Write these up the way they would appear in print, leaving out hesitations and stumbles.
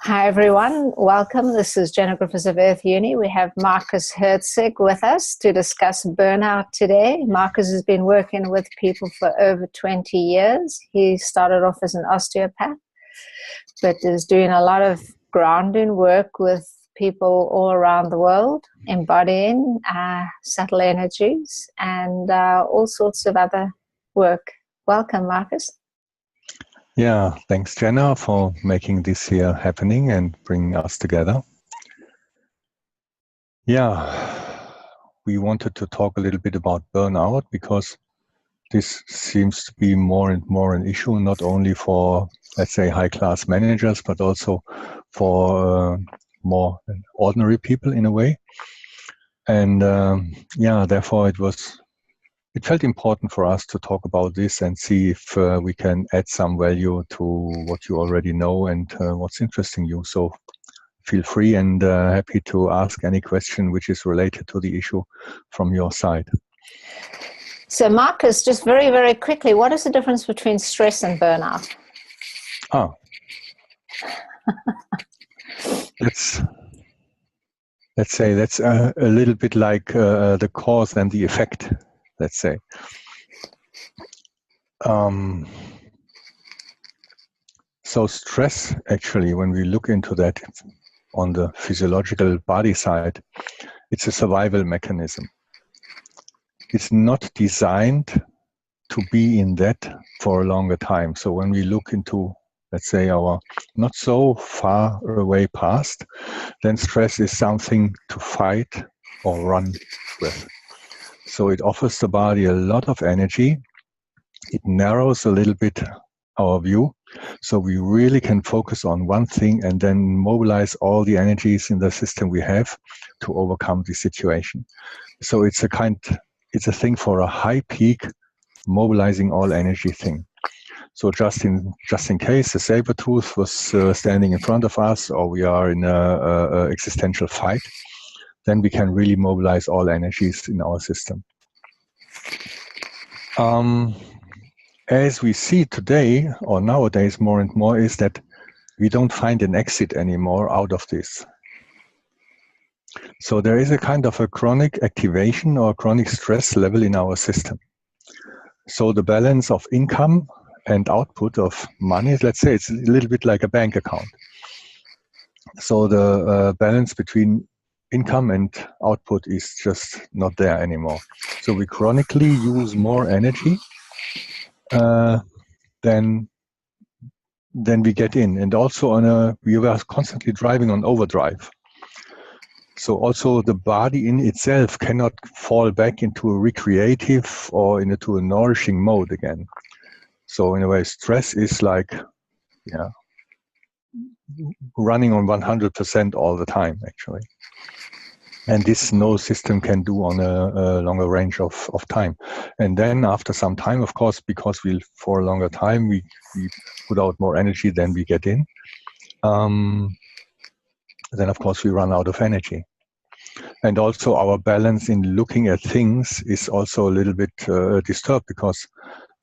Hi everyone, welcome. This is Jenna Griffiths of Earth Uni. We have Markus Hirzig with us to discuss burnout today. Markus has been working with people for over 20 years. He started off as an osteopath, but is doing a lot of grounding work with people all around the world, embodying subtle energies and all sorts of other work. Welcome, Markus. Yeah, thanks, Jenna, for making this here happening and bringing us together. Yeah, we wanted to talk a little bit about burnout because this seems to be more and more an issue, not only for, let's say, high-class managers, but also for more ordinary people in a way. And therefore it felt important for us to talk about this and see if we can add some value to what you already know and what's interesting you. So feel free and happy to ask any question which is related to the issue from your side. So Markus, just very, very quickly, what is the difference between stress and burnout? Let's say that's a little bit like the cause and the effect, let's say. So stress, actually, when we look into that on the physiological body side, it's a survival mechanism. It's not designed to be in that for a longer time. So when we look into, let's say, our not so far away past, then stress is something to fight or run with. So it offers the body a lot of energy. It narrows a little bit our view. So we really can focus on one thing and then mobilize all the energies in the system we have to overcome the situation. So it's a thing for a high peak, mobilizing all energy thing. So just in case a saber tooth was standing in front of us, or we are in a existential fight, then we can really mobilize all energies in our system. As we see today, or nowadays more and more, is that we don't find an exit anymore out of this. So there is a kind of a chronic activation or chronic stress level in our system. So the balance of income and output of money, let's say it's a little bit like a bank account. So the balance between income and output is just not there anymore. So we chronically use more energy than we get in. And also we were constantly driving on overdrive. So also the body in itself cannot fall back into a recreative or into a nourishing mode again. So in a way, stress is like, running on 100% all the time, actually. And this no system can do on a longer range of time. And then after some time, of course, because for a longer time, we put out more energy than we get in, then of course we run out of energy. And also our balance in looking at things is also a little bit disturbed, because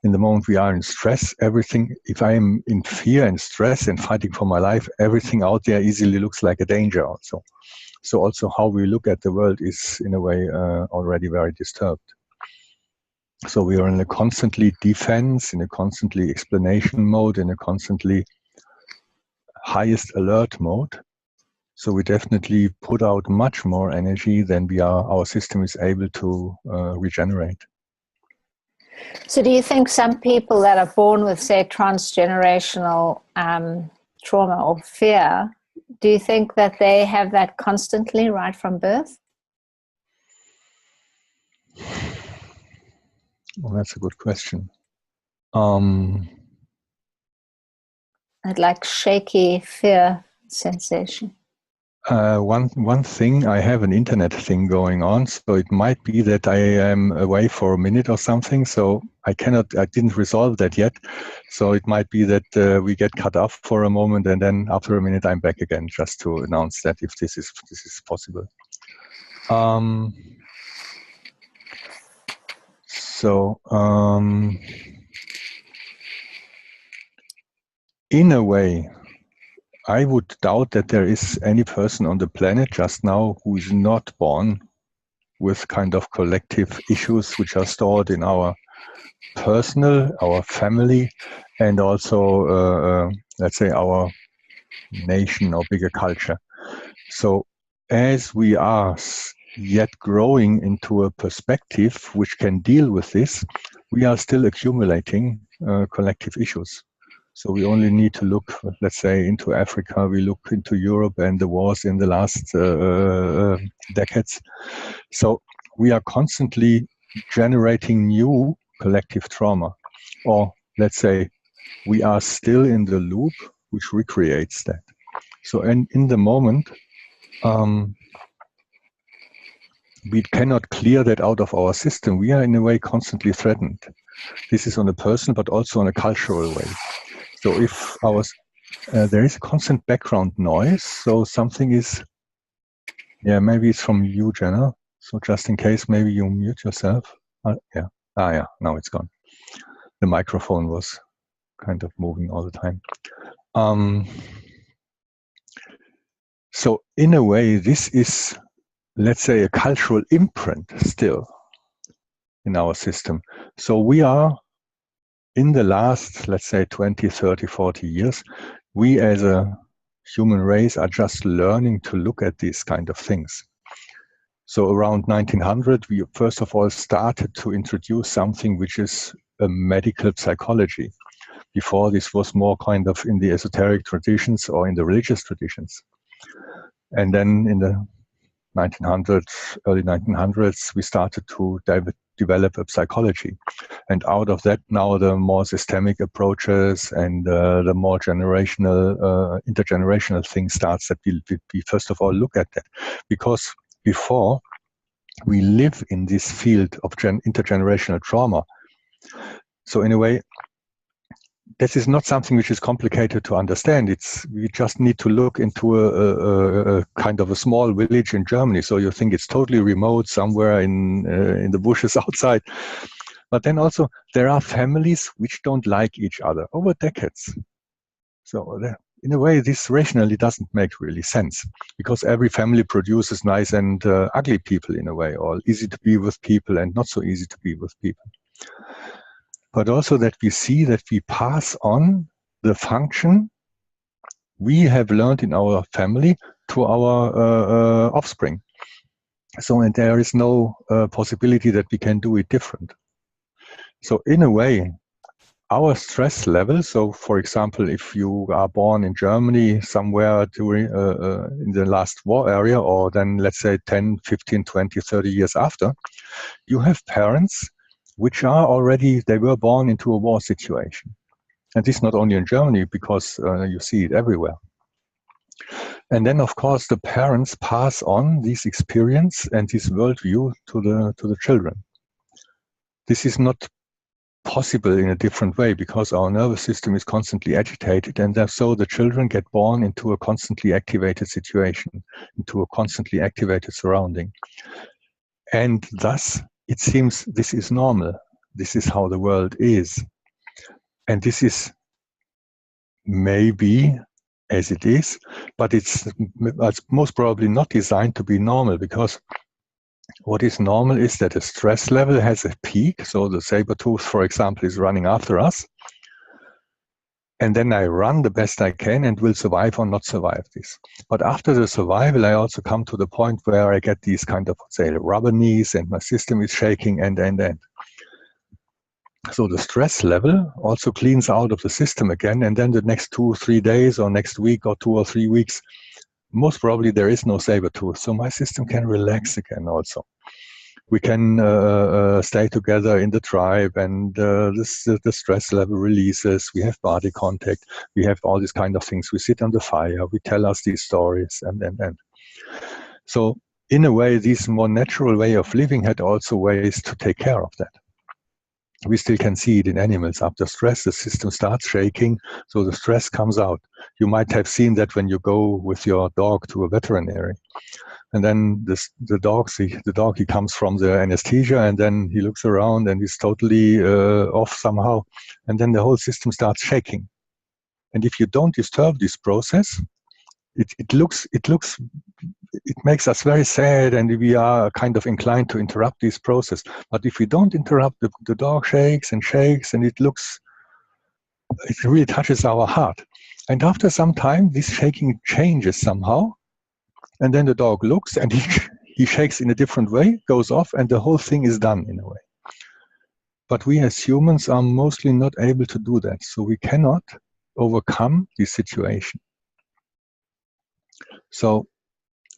in the moment we are in stress, everything, if I am in fear and stress and fighting for my life, everything out there easily looks like a danger also. So also how we look at the world is in a way already very disturbed. So we are in a constantly defense, in a constantly explanation mode, in a constantly highest alert mode. So we definitely put out much more energy than our system is able to regenerate. So do you think some people that are born with, say, transgenerational trauma or fear, do you think that they have that constantly right from birth? Well, that's a good question. I'd like shaky fear sensation. One thing, I have an internet thing going on, so it might be that I am away for a minute or something, so I didn't resolve that yet. So it might be that we get cut off for a moment, and then after a minute I'm back again, just to announce that if this is possible. In a way, I would doubt that there is any person on the planet just now who is not born with kind of collective issues which are stored in our personal, our family, and also, let's say, our nation or bigger culture. So as we are yet growing into a perspective which can deal with this, we are still accumulating collective issues. So we only need to look, let's say, into Africa, we look into Europe and the wars in the last decades. So we are constantly generating new collective trauma. Or let's say, we are still in the loop which recreates that. So in the moment, we cannot clear that out of our system. We are in a way constantly threatened. This is on a personal, but also on a cultural way. So if there is a constant background noise, so something is, maybe it's from you, Jenna. So just in case, maybe you mute yourself. Yeah, now it's gone. The microphone was kind of moving all the time. So in a way, this is, let's say, a cultural imprint still in our system. So we are, in the last, let's say, 20, 30, 40 years, we as a human race are just learning to look at these kind of things. So around 1900, we first of all started to introduce something which is a medical psychology. Before, this was more kind of in the esoteric traditions or in the religious traditions. And then in the 1900s, early 1900s, we started to develop a psychology. And out of that, now the more systemic approaches and the more generational, intergenerational thing starts, that we first of all look at that. Because before, we live in this field of intergenerational trauma. So in a way, this is not something which is complicated to understand. We just need to look into a kind of a small village in Germany. So you think it's totally remote somewhere in the bushes outside. But then also there are families which don't like each other over decades. So in a way, this rationally doesn't make really sense, because every family produces nice and ugly people in a way, or easy to be with people and not so easy to be with people. But also that we see that we pass on the function we have learned in our family to our offspring. So, and there is no possibility that we can do it different. So in a way, our stress level, so for example, if you are born in Germany somewhere during in the last war area, or then let's say 10, 15, 20, 30 years after, you have parents which are already, they were born into a war situation. And this not only in Germany, because you see it everywhere. And then, of course, the parents pass on this experience and this worldview to the children. This is not possible in a different way, because our nervous system is constantly agitated, and so the children get born into a constantly activated situation, into a constantly activated surrounding. And thus, it seems this is normal. This is how the world is. And this is maybe as it is, but it's most probably not designed to be normal, because what is normal is that a stress level has a peak. So the saber-tooth, for example, is running after us. And then I run the best I can and will survive or not survive this. But after the survival, I also come to the point where I get these kind of, say, rubber knees and my system is shaking and. So the stress level also cleans out of the system again. And then the next 2 or 3 days or next week or 2 or 3 weeks, most probably there is no saber-tooth. So my system can relax again also. We can stay together in the tribe, and the stress level releases. We have body contact. We have all these kind of things. We sit on the fire. We tell us these stories, and. So in a way, this more natural way of living had also ways to take care of that. We still can see it in animals. After stress, the system starts shaking, so the stress comes out. You might have seen that when you go with your dog to a veterinary. And then the dog, he comes from the anesthesia, and then he looks around and he's totally off somehow. And then the whole system starts shaking. And if you don't disturb this process, it makes us very sad, and we are kind of inclined to interrupt this process. But if we don't interrupt, the dog shakes and shakes, and it really touches our heart. And after some time, this shaking changes somehow, and then the dog looks and he shakes in a different way, goes off, and the whole thing is done in a way. But we as humans are mostly not able to do that, so we cannot overcome this situation. So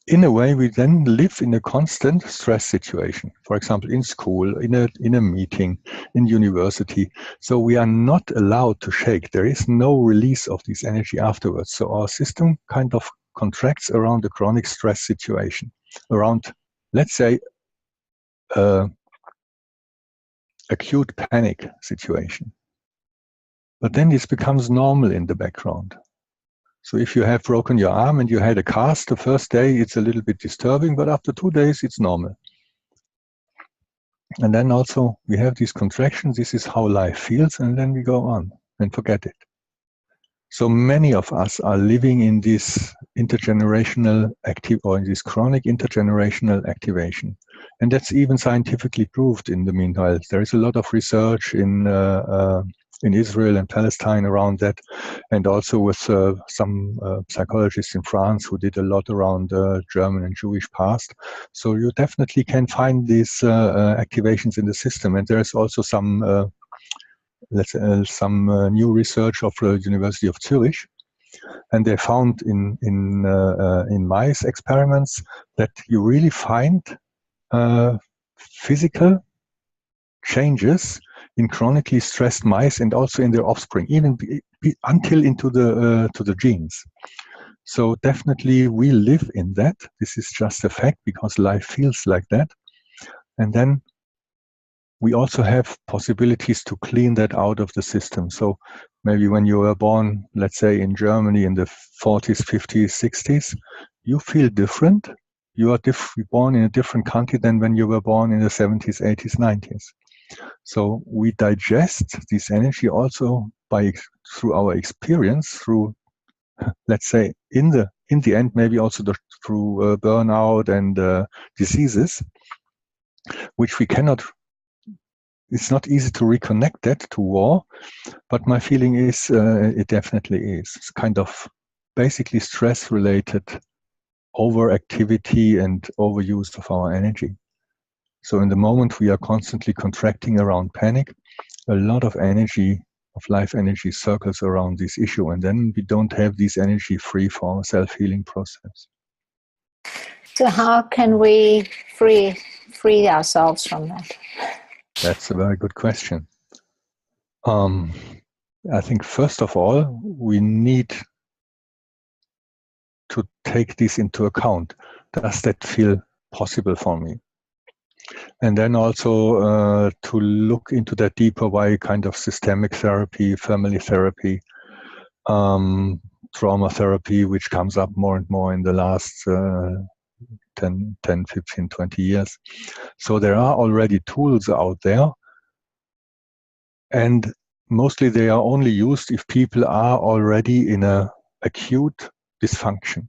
in a way, we then live in a constant stress situation. For example, in school, in a meeting, in university. So we are not allowed to shake. There is no release of this energy afterwards. So our system kind of contracts around the chronic stress situation, around, let's say, acute panic situation. But then this becomes normal in the background. So if you have broken your arm and you had a cast, the first day it's a little bit disturbing, but after 2 days it's normal. And then also we have these contractions, this is how life feels, and then we go on and forget it. So many of us are living in this intergenerational or in this chronic intergenerational activation. And that's even scientifically proved in the meanwhile. There is a lot of research in Israel and Palestine around that, and also with some psychologists in France who did a lot around German and Jewish past. So you definitely can find these activations in the system. And there's also some new research of the University of Zurich, and they found in mice experiments that you really find physical changes in chronically stressed mice and also in their offspring, even until into the genes. So definitely we live in that. This is just a fact because life feels like that. And then we also have possibilities to clean that out of the system. So maybe when you were born, let's say in Germany in the 40s, 50s, 60s, you feel different. You are born in a different country than when you were born in the 70s, 80s, 90s. So we digest this energy also through our experience, through, let's say, in the end, maybe also through burnout and diseases, which we cannot. It's not easy to reconnect that to war, but my feeling is it definitely is. It's kind of basically stress-related overactivity and overuse of our energy. So in the moment we are constantly contracting around panic, a lot of energy, of life energy, circles around this issue, and then we don't have this energy free for our self-healing process. So how can we free ourselves from that? That's a very good question. I think first of all, we need to take this into account. Does that feel possible for me? And then also to look into that deeper, why kind of systemic therapy, family therapy, trauma therapy, which comes up more and more in the last 10, 15, 20 years. So there are already tools out there, and mostly they are only used if people are already in an acute dysfunction.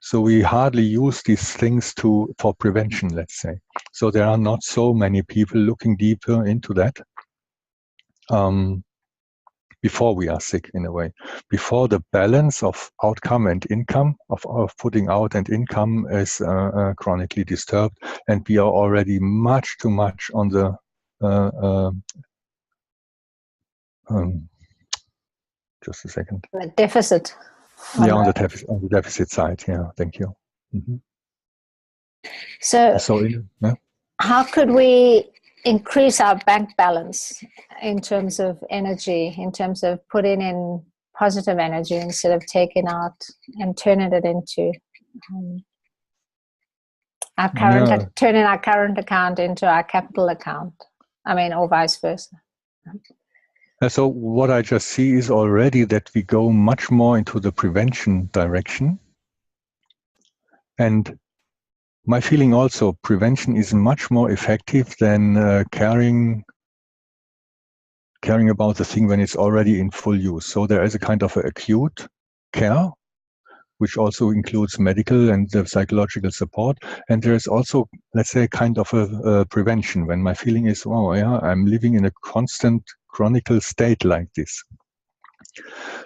So we hardly use these things for prevention, let's say. So there are not so many people looking deeper into that before we are sick, in a way. Before the balance of outcome and income, of putting out and income is chronically disturbed, and we are already much too much on the just a second. The deficit. Yeah, on the deficit side. Yeah, thank you. Mm-hmm. So yeah. How could we increase our bank balance in terms of energy, in terms of putting in positive energy instead of taking out and turning it into turning our current account into our capital account? I mean, or vice versa. So what I just see is already that we go much more into the prevention direction. And my feeling also, prevention is much more effective than caring about the thing when it's already in full use. So there is a kind of acute care, which also includes medical and psychological support. And there is also, let's say, kind of a prevention when my feeling is, oh yeah, I'm living in a constant chronicle state like this.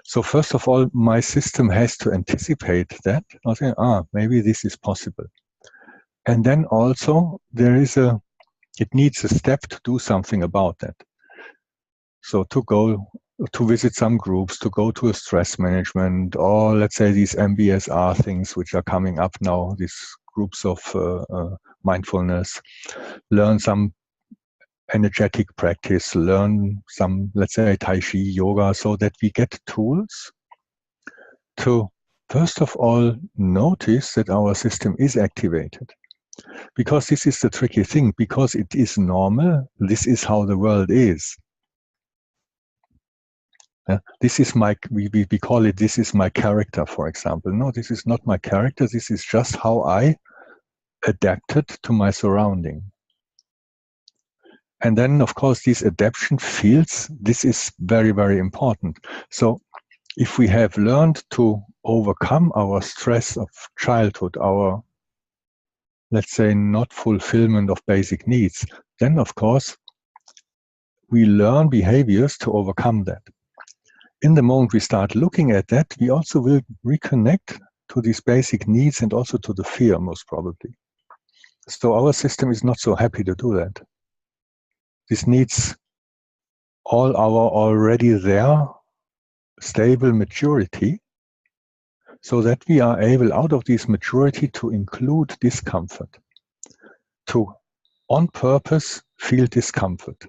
So first of all, my system has to anticipate that. I say, maybe this is possible. And then also it needs a step to do something about that. So to go to visit some groups, to go to a stress management, or let's say these MBSR things which are coming up now, these groups of mindfulness, learn some energetic practice, learn some, let's say, Tai Chi, yoga, so that we get tools to, first of all, notice that our system is activated. Because this is the tricky thing, because it is normal, this is how the world is. This is we call it, this is my character, for example. No, this is not my character, this is just how I adapted to my surrounding. And then, of course, these adaptation fields, this is very, very important. So if we have learned to overcome our stress of childhood, our, let's say, not fulfillment of basic needs, then, of course, we learn behaviors to overcome that. In the moment we start looking at that, we also will reconnect to these basic needs and also to the fear, most probably. So our system is not so happy to do that. This needs all our already there stable maturity, so that we are able, out of this maturity, to include discomfort, to on purpose feel discomfort,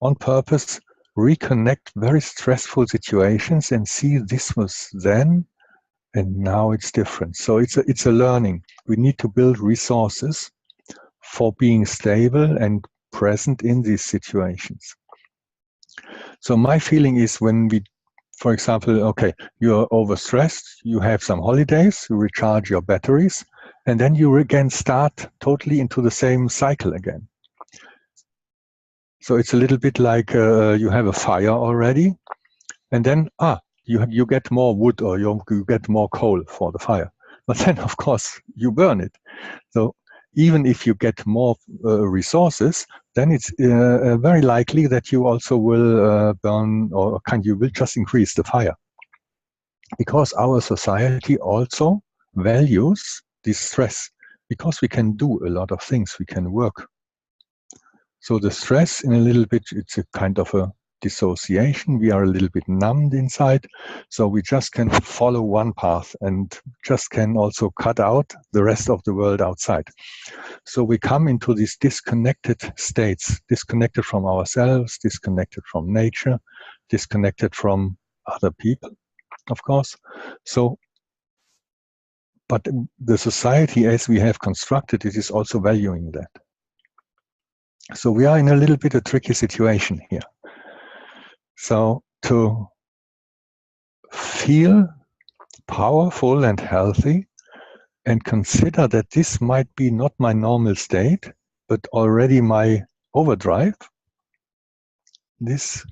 on purpose reconnect very stressful situations and see this was then and now it's different. So it's a learning. We need to build resources for being stable and present in these situations. So my feeling is, when we, for example, okay, you're overstressed, you have some holidays, you recharge your batteries, and then you again start totally into the same cycle again. So it's a little bit like you have a fire already, and then you get more wood, or you get more coal for the fire. But then, of course, you burn it. So even if you get more resources, then it's very likely that you also will burn, or you will just increase the fire. Because our society also values this stress, because we can do a lot of things, we can work. So the stress, in a little bit, it's a kind of a dissociation. We are a little bit numbed inside, so we just can follow one path and just can also cut out the rest of the world outside. So we come into these disconnected states, disconnected from ourselves, disconnected from nature, disconnected from other people, of course. So, but the society as we have constructed it is also valuing that. So we are in a little bit a tricky situation here. So to feel powerful and healthy, and consider that this might be not my normal state, but already my overdrive, this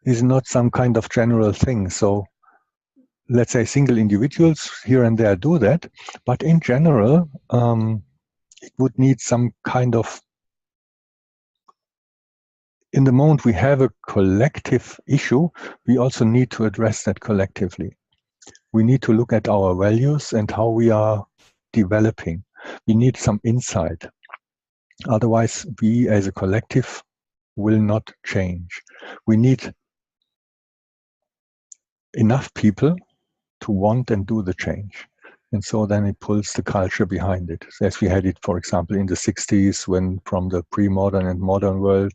is not some kind of general thing. So let's say single individuals here and there do that, but in general, it would need some kind of, in the moment we have a collective issue, we also need to address that collectively. We need to look at our values and how we are developing. We need some insight. Otherwise, we as a collective will not change. We need enough people to want and do the change. And so then it pulls the culture behind it. As we had it, for example, in the 60s, when from the pre-modern and modern world,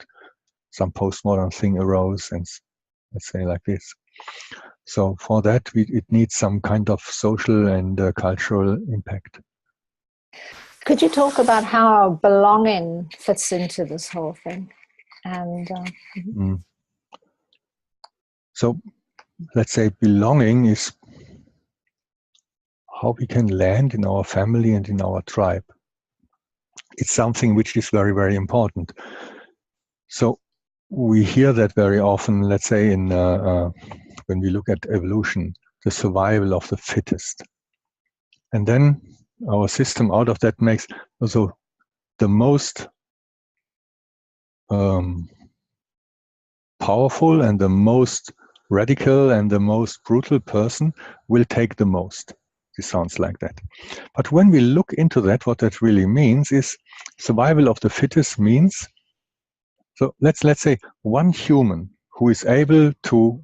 some postmodern thing arose, and let's say like this. So for that, it needs some kind of social and cultural impact. Could you talk about how belonging fits into this whole thing? And So let's say belonging is how we can land in our family and in our tribe. It's something which is very, very important. So we hear that very often, let's say in when we look at evolution, the survival of the fittest. And then our system out of that makes also the most powerful and the most radical and the most brutal person will take the most. This sounds like that. But when we look into that, what that really means is survival of the fittest means, so let's say one human who is able to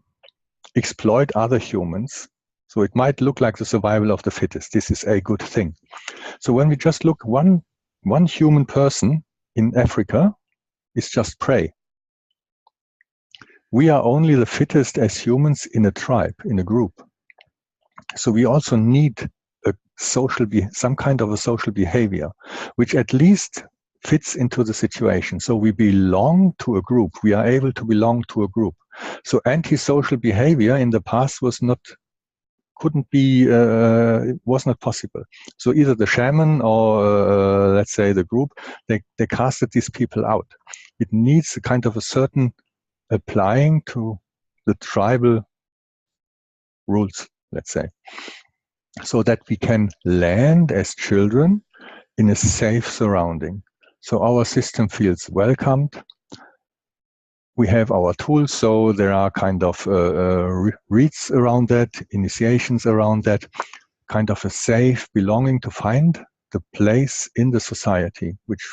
exploit other humans. So it might look like the survival of the fittest. This is a good thing. So when we just look, one human person in Africa is just prey. We are only the fittest as humans in a tribe, in a group. So we also need some kind of a social behavior, which at least fits into the situation. So we belong to a group. We are able to belong to a group. So antisocial behavior in the past was not possible. So either the shaman or let's say the group, they casted these people out. It needs a kind of a certain applying to the tribal rules, let's say, so that we can land as children in a safe surrounding. So our system feels welcomed. We have our tools, so there are kind of rites around that, initiations around that, kind of a safe belonging to find the place in the society, which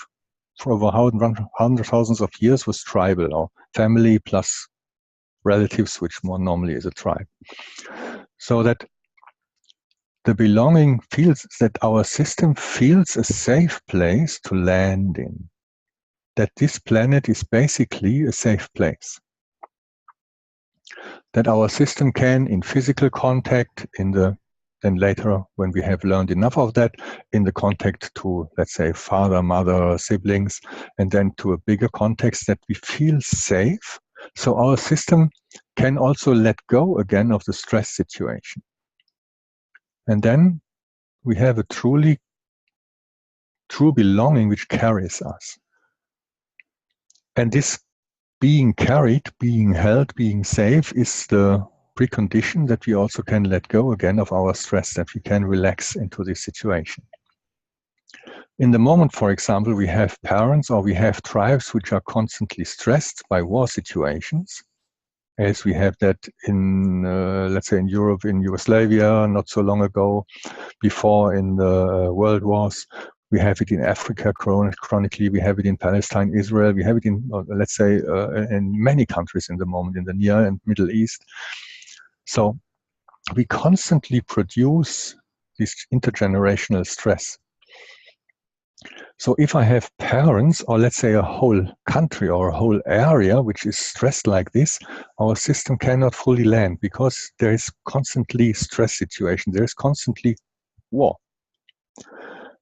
for over hundreds, thousands of years was tribal, or family plus relatives, which more normally is a tribe. So that the belonging feels that our system feels a safe place to land in, that this planet is basically a safe place, that our system can, in physical contact, then later, when we have learned enough of that, in the contact to, let's say, father, mother, siblings, and then to a bigger context, that we feel safe. So our system can also let go again of the stress situation. And then we have a true belonging which carries us. And this being carried, being held, being safe is the precondition that we also can let go again of our stress, that we can relax into this situation. In the moment, for example, we have parents or we have tribes which are constantly stressed by war situations, as we have that in, let's say, in Europe, in Yugoslavia, not so long ago, before in the world wars. We have it in Africa chronically, we have it in Palestine, Israel, we have it in, let's say, in many countries in the moment, in the Near and Middle East. So we constantly produce this intergenerational stress. So if I have parents, or let's say a whole country or a whole area which is stressed like this, our system cannot fully land, because there is constantly stress situation, there is constantly war.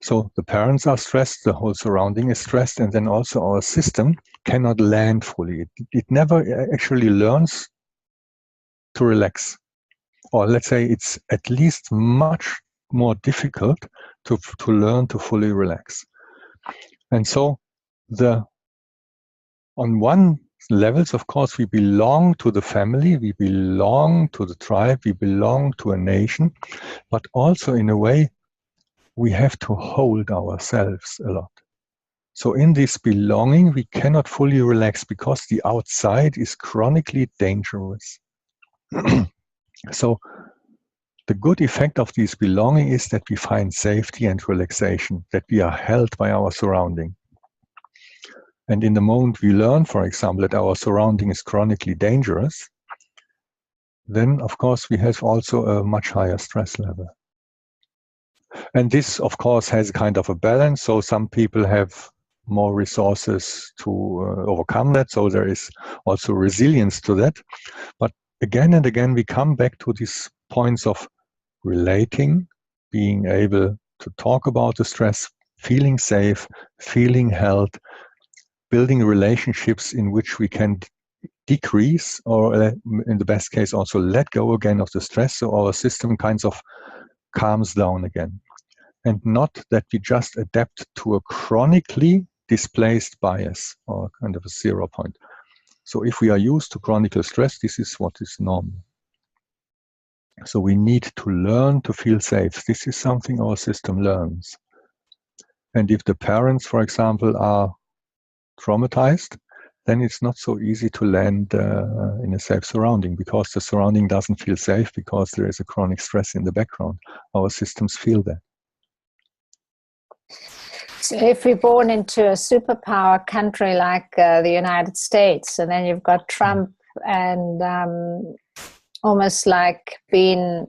So the parents are stressed, the whole surrounding is stressed, and then also our system cannot land fully. It never actually learns to relax. Or let's say it's at least much more difficult to learn to fully relax. And so on one levels, of course, we belong to the family, we belong to the tribe, we belong to a nation, but also in a way, we have to hold ourselves a lot. So in this belonging, we cannot fully relax because the outside is chronically dangerous. So the good effect of this belonging is that we find safety and relaxation, that we are held by our surrounding. And in the moment we learn, for example, that our surrounding is chronically dangerous, then of course we have also a much higher stress level. And this, of course, has kind of a balance. So some people have more resources to overcome that. So there is also resilience to that. But again and again, we come back to these points of relating, being able to talk about the stress, feeling safe, feeling held, building relationships in which we can decrease, or in the best case, also let go again of the stress. So our system kind of calms down again. And not that we just adapt to a chronically displaced bias, or kind of a 0 point. So if we are used to chronic stress, this is what is normal. So we need to learn to feel safe. This is something our system learns. And if the parents, for example, are traumatized, then it's not so easy to land in a safe surrounding, because the surrounding doesn't feel safe, because there is a chronic stress in the background. Our systems feel that. So if we're born into a superpower country like the United States, and then you've got Trump and almost like being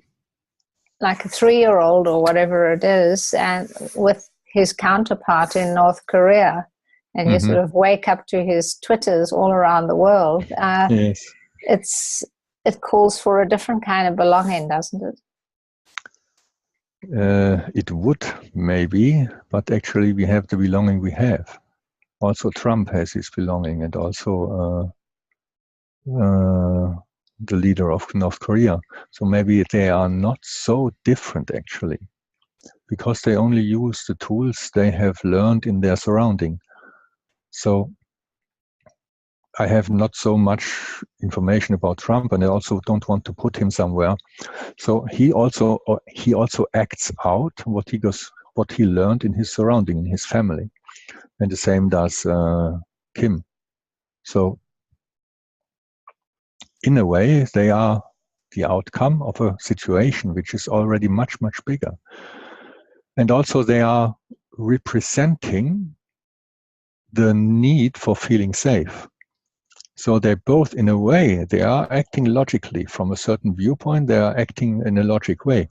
like a 3-year-old or whatever it is, and with his counterpart in North Korea, and you sort of wake up to his Twitters all around the world. Yes. It calls for a different kind of belonging, doesn't it? It would, maybe, but actually we have the belonging we have. Also Trump has his belonging, and also the leader of North Korea. So maybe they are not so different, actually, because they only use the tools they have learned in their surrounding. So I have not so much information about Trump, and I also don't want to put him somewhere. So he also acts out what he learned in his surrounding, in his family, and the same does Kim. So in a way, they are the outcome of a situation which is already much, much bigger, and also they are representing the need for feeling safe. So they both, in a way, they are acting logically. From a certain viewpoint, they are acting in a logic way.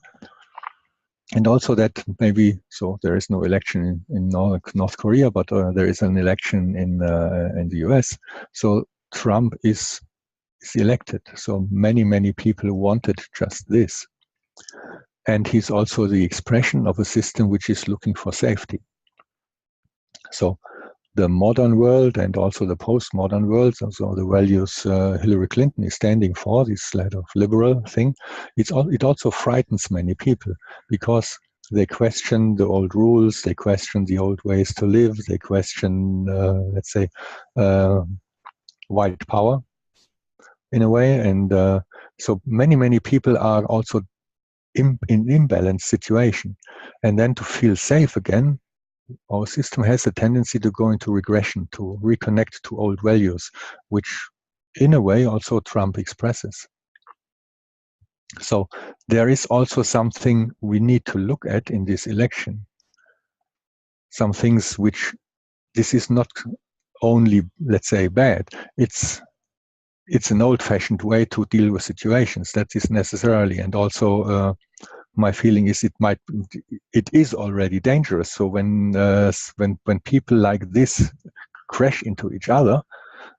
And also that maybe, so there is no election in North Korea, but there is an election in the US. So Trump is elected. So many people wanted just this. And he's also the expression of a system which is looking for safety. So the modern world and also the postmodern world, so the values Hillary Clinton is standing for, this sort of liberal thing, it also frightens many people, because they question the old rules, they question the old ways to live, they question, let's say, white power in a way. And so many people are also in imbalanced situation. And then to feel safe again, our system has a tendency to go into regression, to reconnect to old values, which in a way also Trump expresses. So there is also something we need to look at in this election. Some things which, this is not only, let's say, bad, it's an old-fashioned way to deal with situations. That is necessarily, and also my feeling is it is already dangerous. So when people like this crash into each other,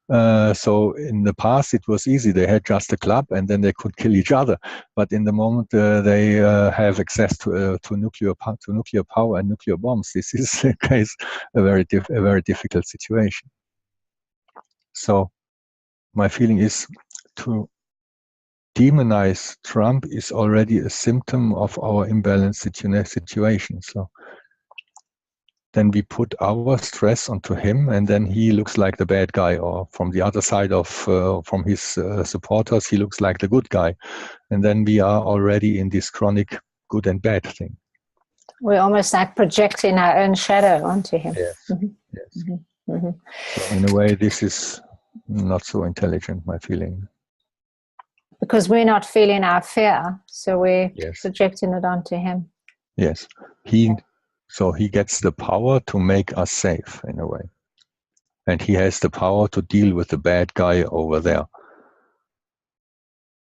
so in the past it was easy. They had just a club and then they could kill each other. But in the moment they have access to nuclear power and nuclear bombs, this is a very difficult situation. So my feeling is to demonize Trump is already a symptom of our imbalanced situation. So then we put our stress onto him, and then he looks like the bad guy, or from the other side of from his supporters, he looks like the good guy, and then we are already in this chronic good and bad thing. We're almost like projecting our own shadow onto him. Yes. Yes. So in a way, this is not so intelligent, my feeling. Because we're not feeling our fear, so we're projecting it onto him. Yes. So he gets the power to make us safe in a way. And he has the power to deal with the bad guy over there.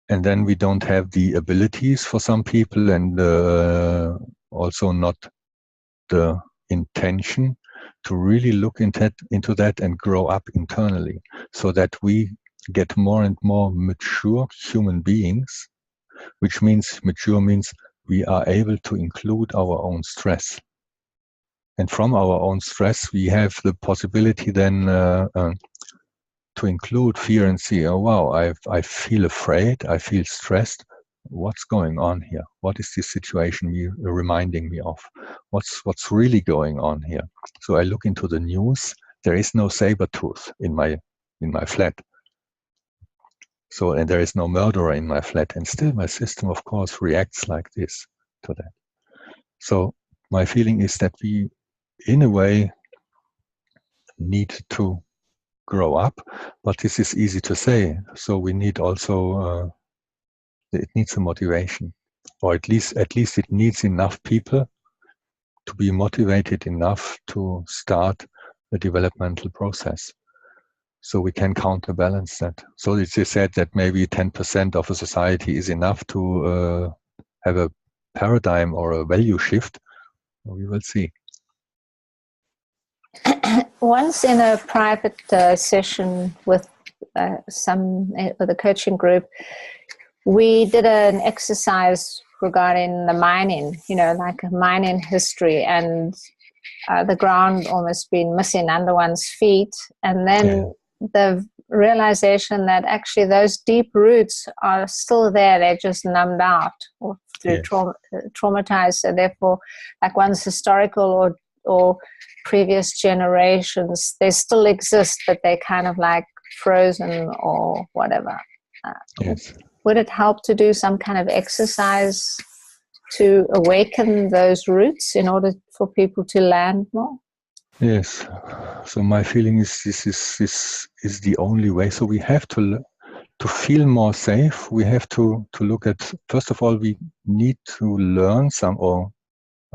And then we don't have the abilities for some people, and also not the intention to really look into that and grow up internally, so that we get more and more mature human beings, which means mature means we are able to include our own stress. And from our own stress, we have the possibility then to include fear and see, oh wow, I feel afraid, I feel stressed. What's going on here? What is this situation reminding me of? What's really going on here? So I look into the news. There is no saber tooth in my flat. So, and there is no murderer in my flat, and still my system, of course, reacts like this to that. So my feeling is that we, in a way, need to grow up, but this is easy to say. So we need also, it needs a motivation, or at least it needs enough people to be motivated enough to start the developmental process. So we can counterbalance that. So it's said that maybe 10% of a society is enough to have a paradigm or a value shift. We will see. Once in a private session with with a coaching group, we did an exercise regarding the mining, like a mining history, and the ground almost been missing under one's feet. And then the realization that actually those deep roots are still there. They're just numbed out or through traumatized. So therefore, like one's historical or previous generations, they still exist, but they're kind of like frozen or whatever. Would it help to do some kind of exercise to awaken those roots in order for people to land more? Yes. So my feeling is this is the only way. So we have to feel more safe. We have to look at, first of all, we need to learn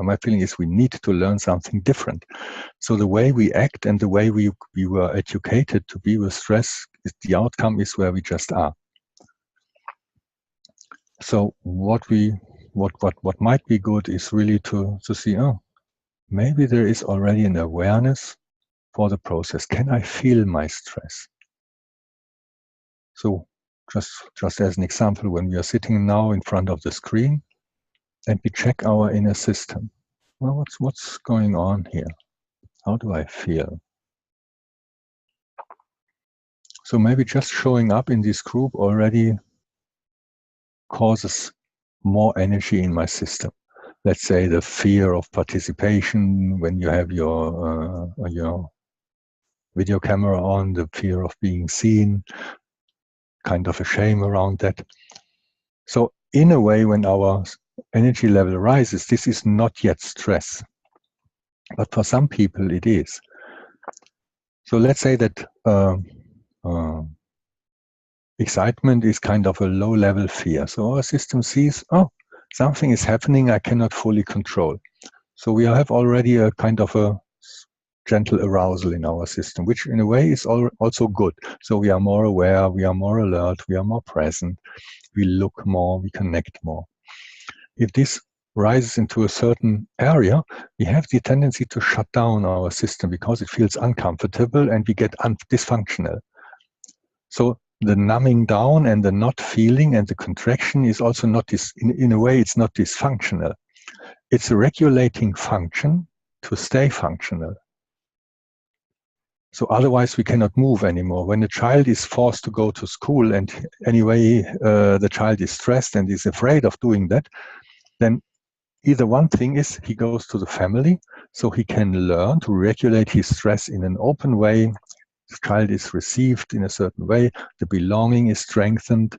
my feeling is we need to learn something different. So the way we act and the way we were educated to be with stress, the outcome is where we just are. So what might be good is really to see, maybe there is already an awareness for the process. Can I feel my stress? So just as an example, when we are sitting now in front of the screen and we check our inner system, well, what's going on here? How do I feel? So maybe just showing up in this group already causes more energy in my system. Let's say the fear of participation when you have your video camera on, the fear of being seen, kind of a shame around that. So in a way, when our energy level rises, this is not yet stress, but for some people it is. So let's say that excitement is kind of a low-level fear. So our system sees, something is happening I cannot fully control. So we have already a kind of a gentle arousal in our system, which in a way is also good. So we are more aware, we are more alert, we are more present, we look more, we connect more. If this rises into a certain area, we have the tendency to shut down our system because it feels uncomfortable and we get dysfunctional. So the numbing down and the not feeling and the contraction is also not in a way, it's not dysfunctional. It's a regulating function to stay functional. So otherwise we cannot move anymore. When a child is forced to go to school and anyway the child is stressed and is afraid of doing that, then either one thing is he goes to the family so he can learn to regulate his stress in an open way. The child is received in a certain way. The belonging is strengthened.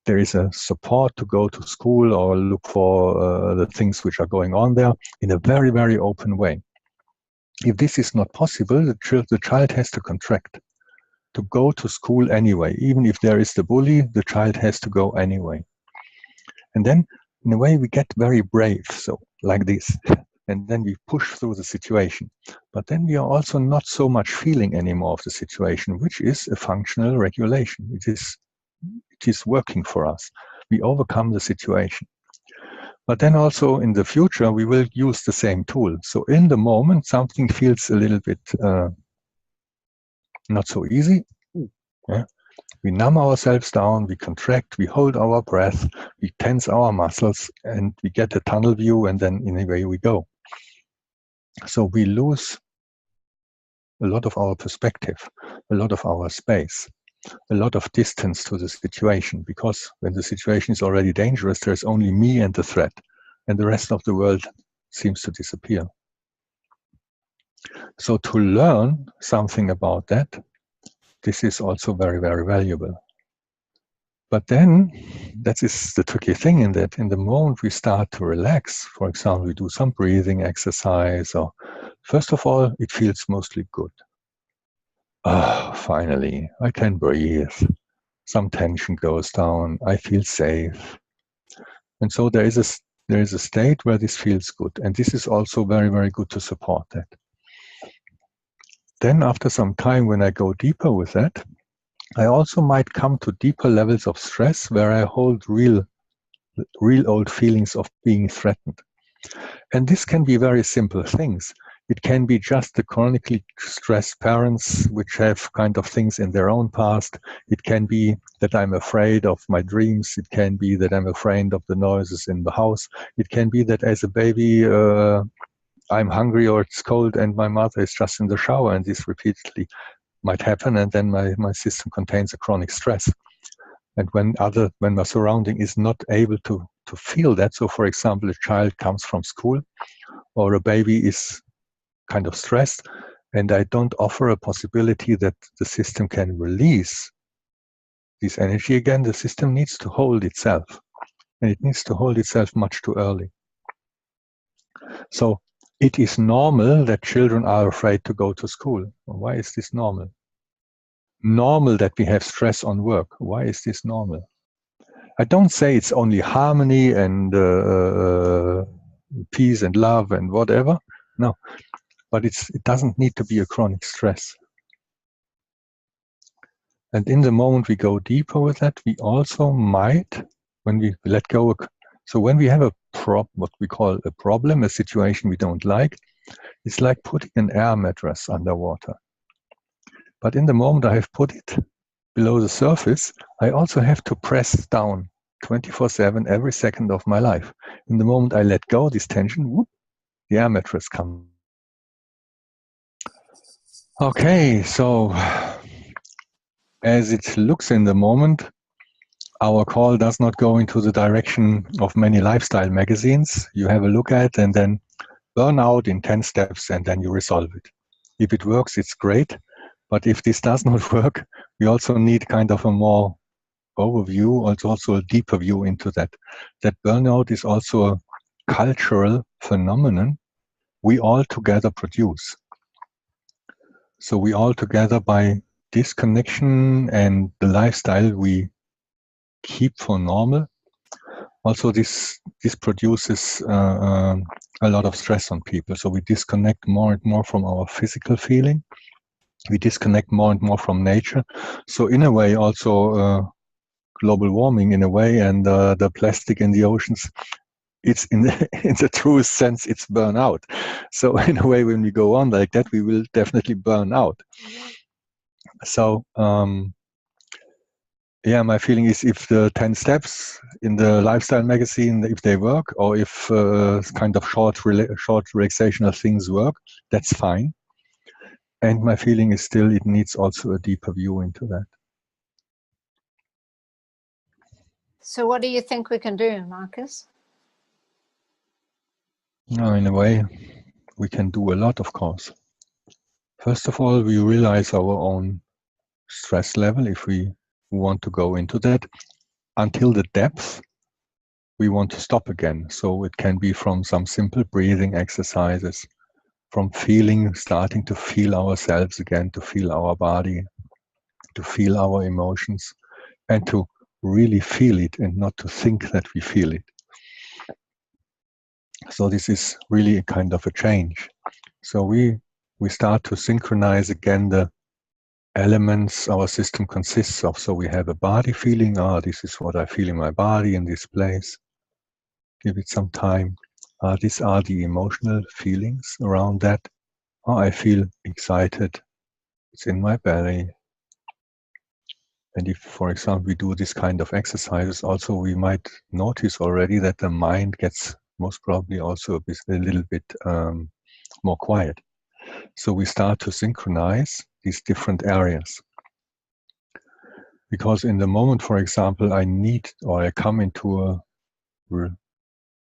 There is a support to go to school or look for the things which are going on there in a very, very open way. If this is not possible, the child has to contract, to go to school anyway. Even if there is the bully, the child has to go anyway. And then, in a way, we get very brave, so like this. And then we push through the situation. But then we are also not so much feeling anymore of the situation, which is a functional regulation. It is working for us. We overcome the situation. But then also in the future, we will use the same tool. So in the moment, something feels a little bit not so easy. Yeah? We numb ourselves down, we contract, we hold our breath, we tense our muscles, and we get a tunnel view, and then away we go. So we lose a lot of our perspective, a lot of our space, a lot of distance to the situation, because when the situation is already dangerous, there's only me and the threat, and the rest of the world seems to disappear. So to learn something about that, this is also very, very valuable. But then, that is the tricky thing, in that in the moment we start to relax, for example, we do some breathing exercise, or first of all, it feels mostly good. Finally, I can breathe. Some tension goes down. I feel safe. And so there is a state where this feels good. And this is also very, very good to support that. Then after some time, when I go deeper with that, I also might come to deeper levels of stress where I hold real old feelings of being threatened. And this can be very simple things. It can be just the chronically stressed parents which have kind of things in their own past. It can be that I'm afraid of my dreams. It can be that I'm afraid of the noises in the house. It can be that as a baby I'm hungry or it's cold and my mother is just in the shower, and this repeatedly might happen, and then my system contains a chronic stress. And when my surrounding is not able to feel that, so for example, a child comes from school or a baby is kind of stressed, and I don't offer a possibility that the system can release this energy again, the system needs to hold itself. And it needs to hold itself much too early. So it is normal that children are afraid to go to school. Why is this normal? Normal that we have stress on work. Why is this normal? I don't say it's only harmony and peace and love and whatever. No, but it doesn't need to be a chronic stress. And in the moment we go deeper with that, we also might, when we let go, so when we have what we call a problem, a situation we don't like, it's like putting an air mattress underwater. But in the moment I have put it below the surface, I also have to press down 24/7 every second of my life. In the moment I let go this tension, whoop, the air mattress comes. Okay, so as it looks in the moment, our call does not go into the direction of many lifestyle magazines. You have a look at and then Burnout in 10 steps, and then you resolve it. If it works, it's great. But if this does not work, we also need kind of a more overview, also a deeper view into that. That burnout is also a cultural phenomenon we all together produce. So we all together, by disconnection and the lifestyle we keep for normal, also this produces a lot of stress on people. So we disconnect more and more from our physical feeling. We disconnect more and more from nature. So in a way, also global warming in a way, and the plastic in the oceans, it's in the truest sense, it's burnout. So in a way, when we go on like that, we will definitely burn out. So yeah, my feeling is, if the 10 steps in the lifestyle magazine, if they work, or if kind of short relaxational things work, that's fine. And my feeling is still it needs also a deeper view into that. So what do you think we can do, Markus? No, in a way, we can do a lot, of course. First of all, we realize our own stress level, if we want to go into that. Until the depth, we want to stop again. So it can be from some simple breathing exercises, from starting to feel ourselves again, to feel our body, to feel our emotions, and to really feel it and not to think that we feel it. So this is really a kind of a change. So we start to synchronize again the elements our system consists of. So we have a body feeling, this is what I feel in my body in this place. Give it some time. These are the emotional feelings around that. I feel excited. It's in my belly. And if, for example, we do this kind of exercises, also we might notice already that the mind gets most probably also a little bit more quiet. So we start to synchronize these different areas. Because in the moment, for example, I come into a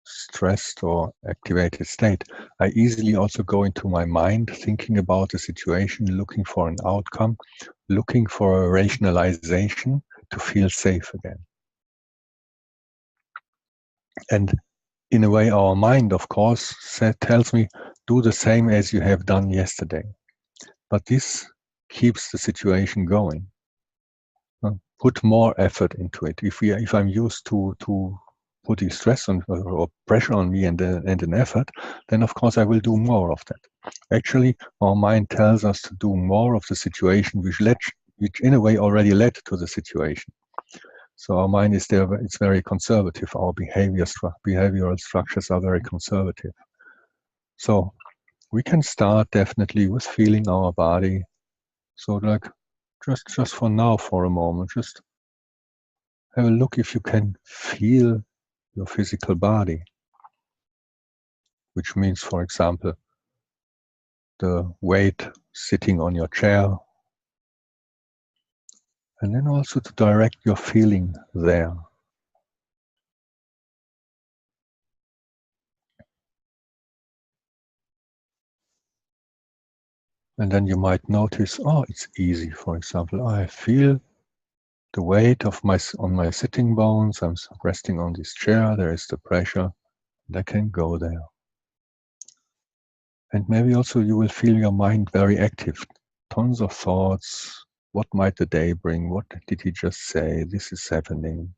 stressed or activated state, I easily also go into my mind, thinking about the situation, looking for an outcome, looking for a rationalization to feel safe again. And in a way, our mind, of course, tells me, do the same as you have done yesterday. But this keeps the situation going. Put more effort into it. If I'm used to putting stress on or pressure on me and an effort, then of course I will do more of that. Actually, our mind tells us to do more of the situation which in a way already led to the situation. So our mind is there, it's very conservative. Our behavioral structures are very conservative. So we can start definitely with feeling our body. So like just for now, for a moment, just have a look if you can feel your physical body, which means, for example, the weight sitting on your chair, and then also to direct your feeling there. And then you might notice, oh, it's easy. For example, I feel the weight of on my sitting bones. I'm resting on this chair. There is the pressure, and I can go there. And maybe also you will feel your mind very active. Tons of thoughts. What might the day bring? What did he just say? This is happening.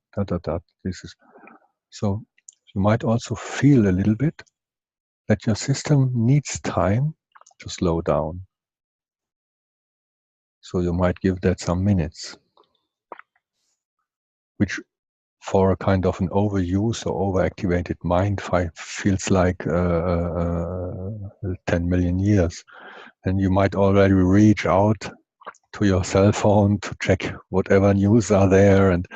This is. So you might also feel a little bit that your system needs time to slow down. So you might give that some minutes, which for a kind of an overuse or overactivated mind feels like 10 million years. And you might already reach out to your cell phone to check whatever news are there, and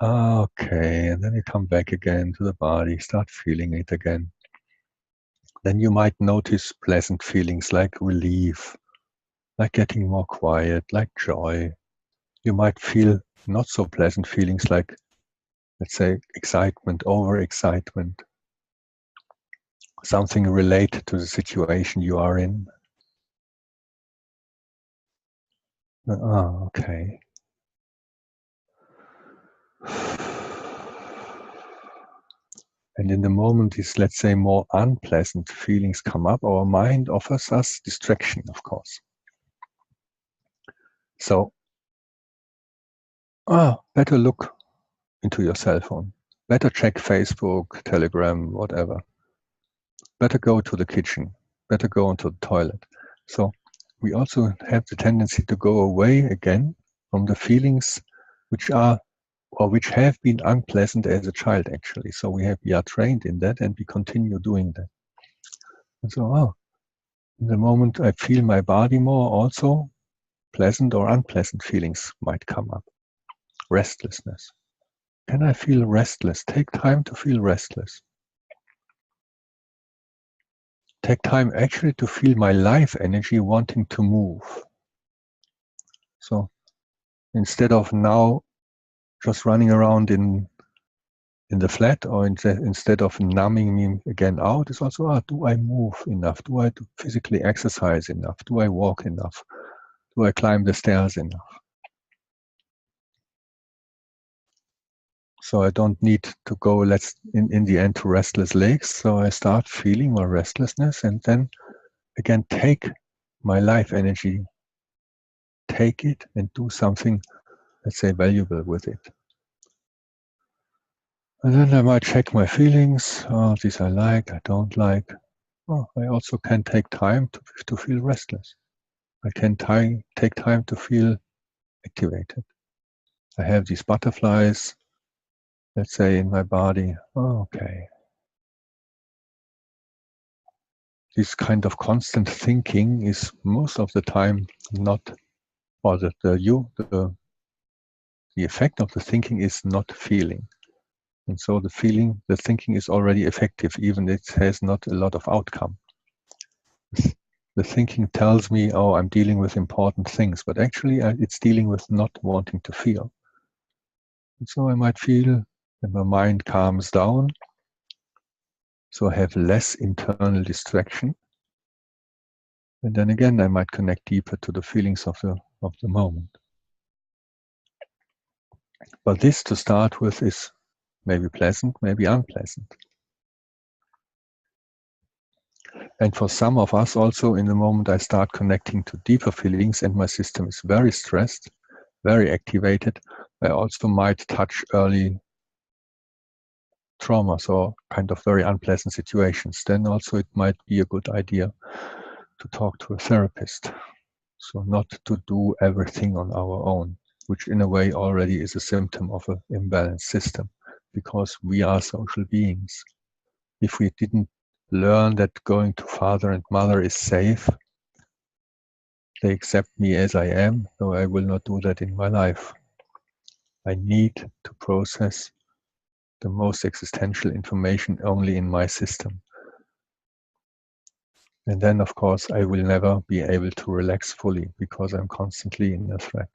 okay, and then you come back again to the body, start feeling it again. Then you might notice pleasant feelings like relief, like getting more quiet, like joy. You might feel not so pleasant feelings like, let's say, excitement, overexcitement, something related to the situation you are in. Okay. And in the moment these, let's say, more unpleasant feelings come up, our mind offers us distraction, of course. So, better look into your cell phone. Better check Facebook, Telegram, whatever. Better go to the kitchen. Better go into the toilet. So we also have the tendency to go away again from the feelings which are or which have been unpleasant as a child, actually. So we are trained in that, and we continue doing that. And so, in the moment I feel my body more, also pleasant or unpleasant feelings might come up. Restlessness. Can I feel restless? Take time to feel restless. Take time actually to feel my life energy wanting to move. So instead of now just running around in the flat, or instead of numbing me again out, is also, do I move enough? Do I physically exercise enough? Do I walk enough? Do I climb the stairs enough? So I don't need to go, in the end, to restless legs. So I start feeling my restlessness, and then again take my life energy, take it and do something, let's say, valuable with it. And then I might check my feelings. These I like, I don't like. I also can take time to feel restless. I can take time to feel activated. I have these butterflies, let's say, in my body. Okay. This kind of constant thinking is most of the time not, or the effect of the thinking is not feeling. And so the thinking is already effective, even if it has not a lot of outcome. The thinking tells me, I'm dealing with important things, but actually it's dealing with not wanting to feel. And so I might feel that my mind calms down, so I have less internal distraction. And then again, I might connect deeper to the feelings of the moment. But this, to start with, is maybe pleasant, maybe unpleasant. And for some of us also, in the moment I start connecting to deeper feelings and my system is very stressed, very activated, I also might touch early traumas or kind of very unpleasant situations. Then also it might be a good idea to talk to a therapist. So not to do everything on our own, which in a way already is a symptom of an imbalanced system, because we are social beings. If we didn't learn that going to father and mother is safe, they accept me as I am, so I will not do that in my life. I need to process the most existential information only in my system. And then, of course, I will never be able to relax fully because I'm constantly in a threat.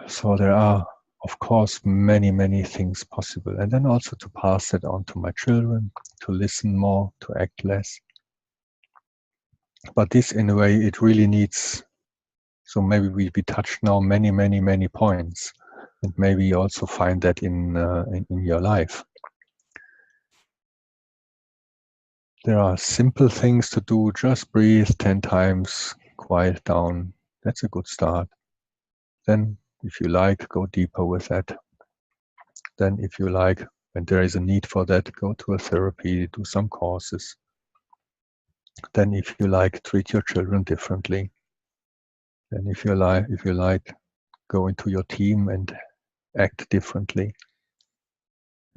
So there are, of course, many, many things possible. And then also to pass that on to my children, to listen more, to act less. But this, in a way, it really needs, so maybe we touched now many, many, many points. And maybe you also find that in your life. There are simple things to do. Just breathe 10 times, quiet down. That's a good start. Then, if you like, go deeper with that. Then, if you like, when there is a need for that, go to a therapy, do some courses. Then, if you like, treat your children differently. Then, if you like, go into your team and act differently.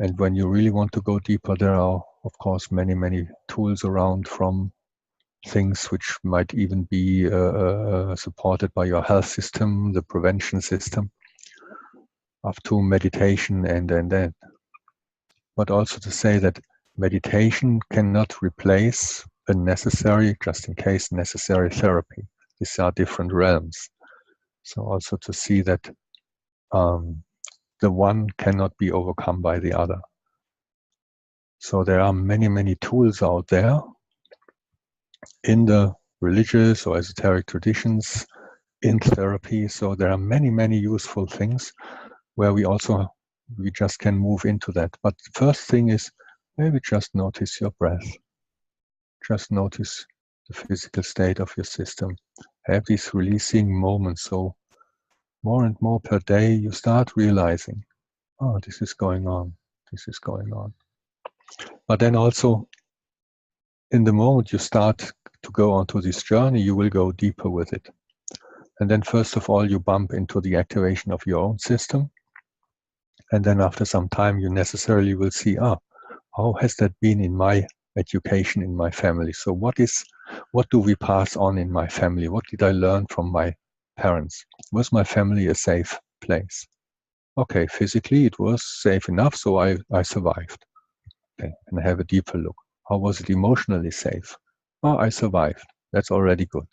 And when you really want to go deeper, there are, of course, many, many tools around, from things which might even be supported by your health system, the prevention system, up to meditation and then. But also to say that meditation cannot replace a necessary, just in case, necessary therapy. These are different realms. So also to see that the one cannot be overcome by the other. So there are many, many tools out there in the religious or esoteric traditions, in therapy. So there are many, many useful things where we just can move into that. But the first thing is maybe just notice your breath. Just notice the physical state of your system. Have these releasing moments. So more and more per day, you start realizing, oh, this is going on. This is going on. But then also, in the moment you start to go onto this journey, you will go deeper with it. And then first of all, you bump into the activation of your own system. And then after some time, you necessarily will see, how has that been in my education, in my family? So what do we pass on in my family? What did I learn from my parents? Was my family a safe place? Okay, physically it was safe enough, so I survived. Okay, and I have a deeper look. How was it emotionally safe? Oh, I survived. That's already good.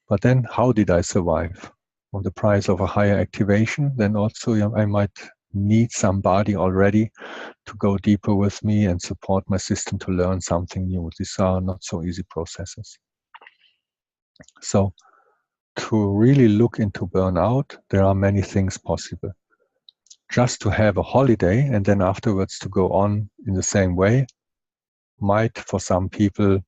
But then how did I survive? On the price of a higher activation, then also I might need somebody already to go deeper with me and support my system to learn something new. These are not so easy processes. So to really look into burnout, there are many things possible. Just to have a holiday and then afterwards to go on in the same way might, for some people,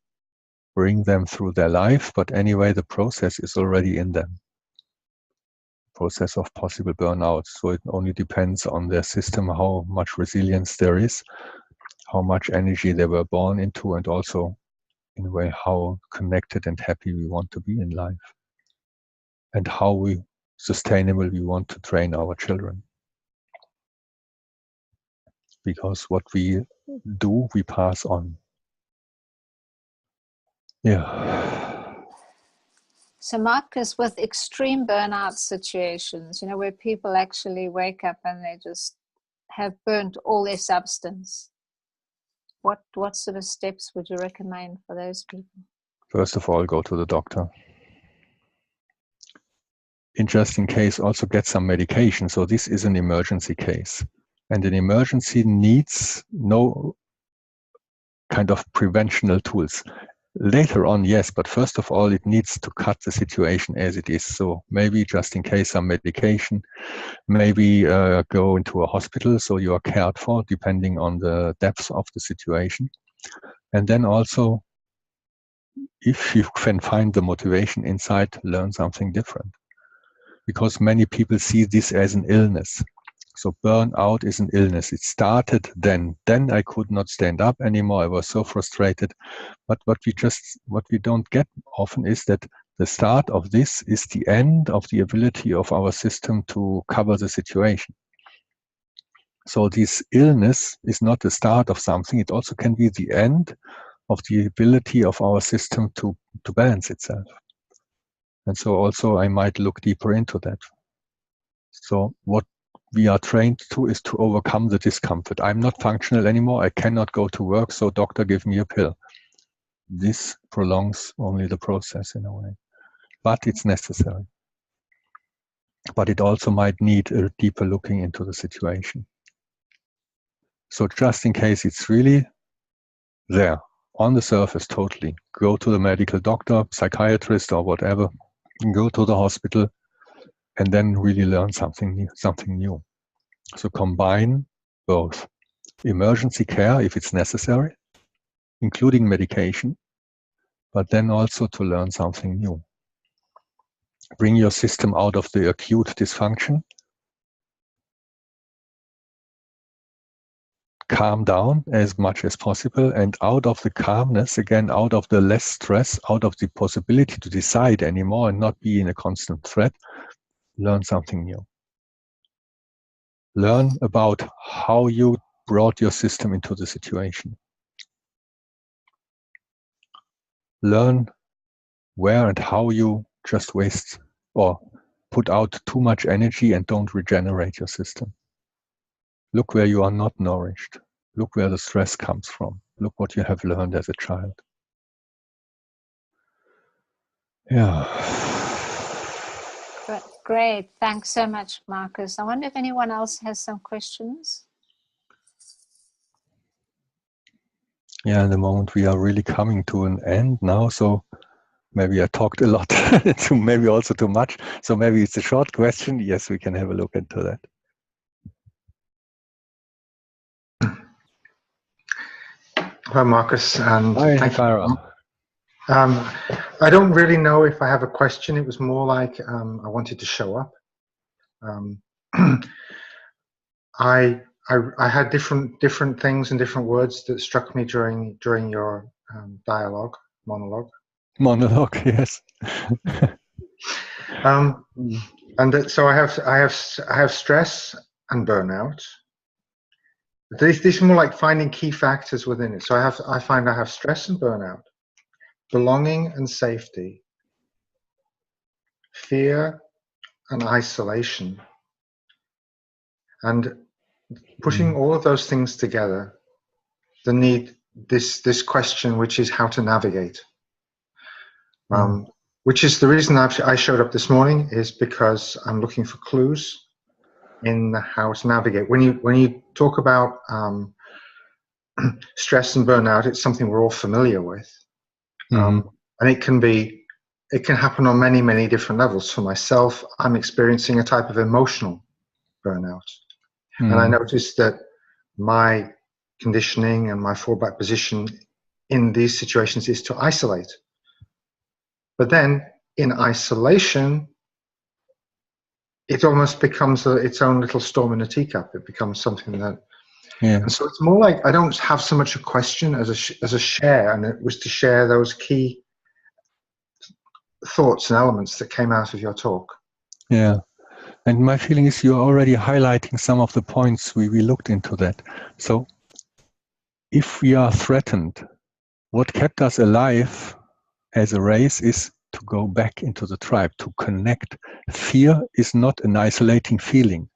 bring them through their life, but anyway, the process is already in them. Process of possible burnout. So it only depends on their system, how much resilience there is, how much energy they were born into, and also, in a way, how connected and happy we want to be in life, and how sustainable we want to train our children. Because what we do, we pass on. Yeah. So Markus, with extreme burnout situations, where people actually wake up and they just have burnt all their substance, what sort of steps would you recommend for those people? First of all, go to the doctor. In just in case, also get some medication. So this is an emergency case. And an emergency needs no kind of preventional tools. Later on, yes, but first of all, it needs to cut the situation as it is. So maybe just in case some medication, maybe go into a hospital so you are cared for, depending on the depth of the situation. And then also, if you can find the motivation inside, learn something different. Because many people see this as an illness. So burnout is an illness. It started then. Then I could not stand up anymore. I was so frustrated. But what we don't get often is that the start of this is the end of the ability of our system to cover the situation. So this illness is not the start of something. It also can be the end of the ability of our system to balance itself. And so also I might look deeper into that. So what we are trained to is to overcome the discomfort. I'm not functional anymore. I cannot go to work, so doctor, give me a pill. This prolongs only the process in a way, but it's necessary. But it also might need a deeper looking into the situation. So just in case it's really there, on the surface totally, go to the medical doctor, psychiatrist or whatever, go to the hospital, and then really learn something new. So combine both emergency care if it's necessary, including medication, but then also to learn something new. Bring your system out of the acute dysfunction, calm down as much as possible, and out of the calmness, again, out of the less stress, out of the possibility to decide anymore and not be in a constant threat, learn something new. Learn about how you brought your system into the situation. Learn where and how you just waste or put out too much energy and don't regenerate your system. Look where you are not nourished. Look where the stress comes from. Look what you have learned as a child. Yeah. Great. Thanks so much, Markus. I wonder if anyone else has some questions. Yeah, in the moment we are really coming to an end now, so maybe I talked a lot, maybe also too much. So maybe it's a short question. Yes, we can have a look into that. Hi, Markus, and Hi, thank Farah. you. I don't really know if I have a question. It was more like I wanted to show up. I had different things and different words that struck me during your monologue. Monologue, yes. So I have stress and burnout. This is more like finding key factors within it. So I find I have stress and burnout, belonging and safety, fear and isolation, and putting all of those things together, the need this question, which is how to navigate. Which is the reason I showed up this morning, is because I'm looking for clues in how to navigate. When you talk about stress and burnout, it's something we're all familiar with, and it can happen on many different levels. For myself, I'm experiencing a type of emotional burnout, and I noticed that my conditioning and my fallback position in these situations is to isolate. But then in isolation, it almost becomes its own little storm in a teacup. It becomes something that, and so it's more like I don't have so much a question as a share, and it was to share those key thoughts and elements that came out of your talk. Yeah, and my feeling is you're already highlighting some of the points we looked into that. So if we are threatened, what kept us alive as a race is to go back into the tribe, to connect. Fear is not an isolating feeling.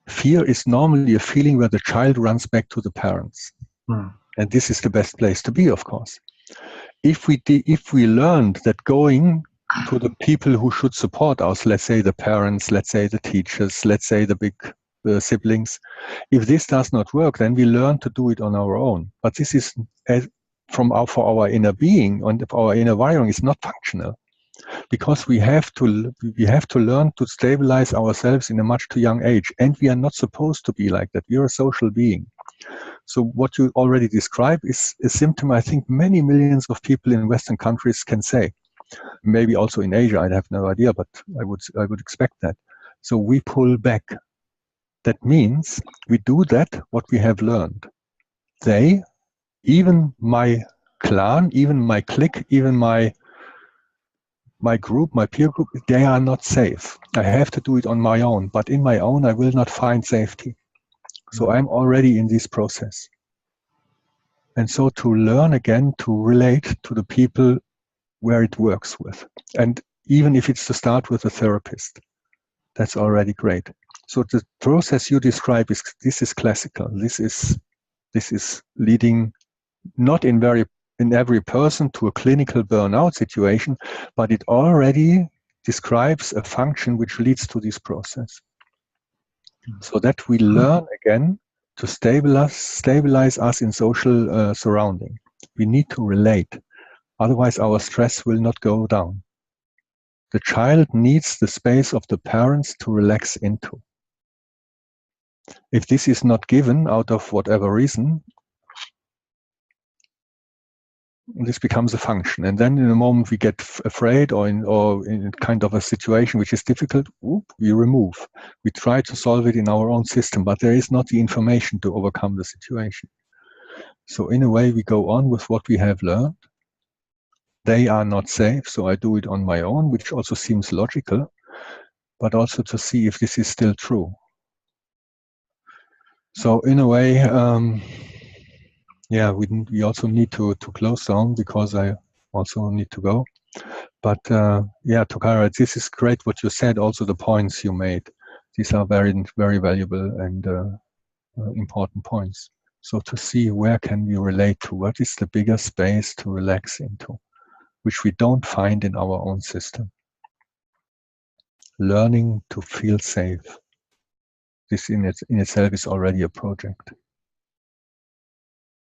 Fear is normally a feeling where the child runs back to the parents. And this is the best place to be, of course. If we learned that going to the people who should support us, let's say the parents, let's say the teachers, let's say the big siblings, if this does not work, then we learn to do it on our own. But this is for our inner being and for our inner wiring is not functional, because we have to learn to stabilize ourselves in a much too young age, and we are not supposed to be like that. We are a social being. So what you already described is a symptom I think many millions of people in Western countries can say. Maybe also in Asia, I have no idea, but I would expect that. So we pull back. That means we do that what we have learned. They, even my clan, even my clique, even my group, my peer group, they are not safe. I have to do it on my own, but in my own I will not find safety. So I'm already in this process. And so to learn again to relate to the people where it works with. And even if it's to start with a therapist, that's already great. So the process you describe is classical. This is leading not in every person to a clinical burnout situation, but it already describes a function which leads to this process. So that we learn again to stabilize us in social surrounding. We need to relate. Otherwise, our stress will not go down. The child needs the space of the parents to relax into. If this is not given out of whatever reason, this becomes a function. And then in the moment we get afraid or in kind of a situation which is difficult, we remove. We try to solve it in our own system, but there is not the information to overcome the situation. So in a way, we go on with what we have learned. They are not safe, so I do it on my own, which also seems logical, but also to see if this is still true. So in a way, we also need to close down because I also need to go. But Tokara, this is great what you said, also the points you made. These are very, very valuable and important points. So to see where can we relate to, what is the bigger space to relax into, which we don't find in our own system. Learning to feel safe. This in itself is already a project.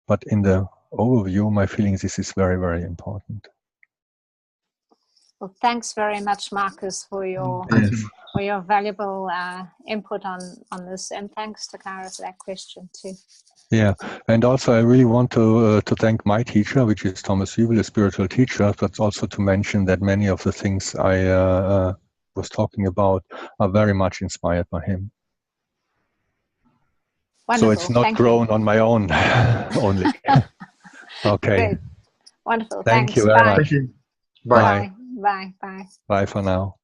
But in the overview, my feeling is this is very, very important. Well, thanks very much, Markus, for your valuable input on this, and thanks to Kara for that question too. Yeah, and also I really want to thank my teacher, which is Thomas Hübel, a spiritual teacher, but also to mention that many of the things I was talking about are very much inspired by him. Wonderful. So it's not grown on my own only. Okay. Great. Wonderful. Thank Thanks. you very Bye. much. Thank you. Bye. Bye. Bye. Bye for now.